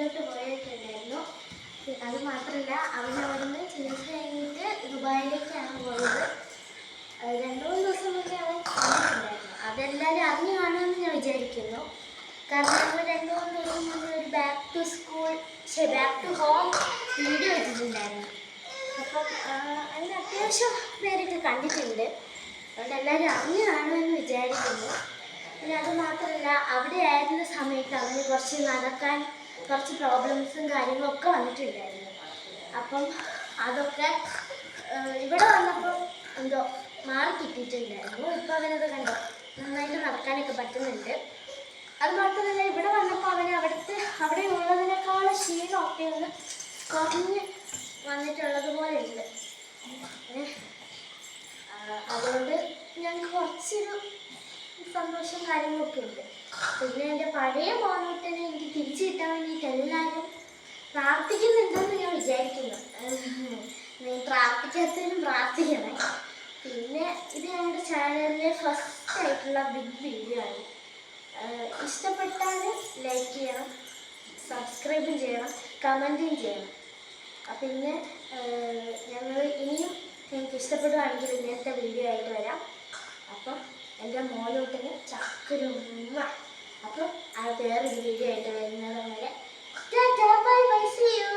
ദുബായിലോട്ട് പോയിട്ടുണ്ടായിരുന്നു. അത് മാത്രമല്ല, അവൻ അവിടുന്ന് ചികിത്സ കഴിഞ്ഞിട്ട് ദുബായിലേക്കാണ് പോയത്. 2-3 ദിവസം മുന്നേ അവൻ വന്നിട്ടുണ്ടായിരുന്നു. അതെല്ലാവരും അറിഞ്ഞു കാണുമെന്ന് ഞാൻ വിചാരിക്കുന്നു. കാരണം നമ്മൾ 2-3 ദിവസം മുന്നേ ഒരു ബാക്ക് ടു ഹോം വീഡിയോ ഇട്ടിട്ടുണ്ടായിരുന്നു. അപ്പം അതിന് അത്യാവശ്യം പേരൊക്കെ കണ്ടിട്ടുണ്ട്. അതുകൊണ്ട് എല്ലാവരും അറിഞ്ഞു കാണുമെന്ന് വിചാരിക്കുന്നു. പിന്നെ അത് മാത്രമല്ല, അവിടെ ആയിരുന്ന സമയത്ത് അവന് കുറച്ച് നടക്കാൻ കുറച്ച് പ്രോബ്ലംസും കാര്യങ്ങളൊക്കെ വന്നിട്ടുണ്ടായിരുന്നു. അപ്പം അതൊക്കെ ഇവിടെ വന്നപ്പോൾ എന്തോ മാറി കിട്ടിയിട്ടുണ്ടായിരുന്നു. ഇപ്പം അവനത് കണ്ടോ നന്നായിട്ട് നടക്കാനൊക്കെ പറ്റുന്നുണ്ട്. അത് മാത്രമല്ല, ഇവിടെ വന്നപ്പോൾ അവന് അവിടെ ഉള്ളതിനേക്കാളും ക്ഷീണമൊക്കെ ഒന്ന് കുറഞ്ഞ് വന്നിട്ടുള്ളതുപോലെ ഉണ്ട്. അതുകൊണ്ട് ഞങ്ങൾക്ക് കുറച്ചൊരു സന്തോഷം കാര്യങ്ങളൊക്കെ ഉണ്ട്. പിന്നെ എൻ്റെ പഴയ മോനോട്ടിനെ എനിക്ക് തിരിച്ചു കിട്ടാൻ വേണ്ടിയിട്ട് എല്ലാവരും പ്രാർത്ഥിക്കുന്നുണ്ടെന്ന് ഞാൻ വിചാരിക്കുന്നു. നീ പ്രാർത്ഥിക്കാത്തതിനും പ്രാർത്ഥിക്കണം. പിന്നെ ഇത് ഞങ്ങളുടെ ചാനലിലെ ഫസ്റ്റ് ആയിട്ടുള്ള ബിഗ് വീഡിയോ ആണ്. ഇഷ്ടപ്പെട്ടാൽ ലൈക്ക് ചെയ്യണം, സബ്സ്ക്രൈബും ചെയ്യണം, കമൻറ്റും ചെയ്യണം. പിന്നെ ഞങ്ങൾ ഇനിയും നിങ്ങൾക്ക് ഇഷ്ടപ്പെടുകയാണെങ്കിൽ ഇങ്ങനത്തെ വീഡിയോ ആയിട്ട് വരാം. അപ്പം എൻ്റെ മോനോട്ടിന് ചക്കരുമ്മ. അപ്പം ആ വേറൊരു വീഡിയോ ആയിട്ട് വരുന്നത് വരെ tata bye bye, see U.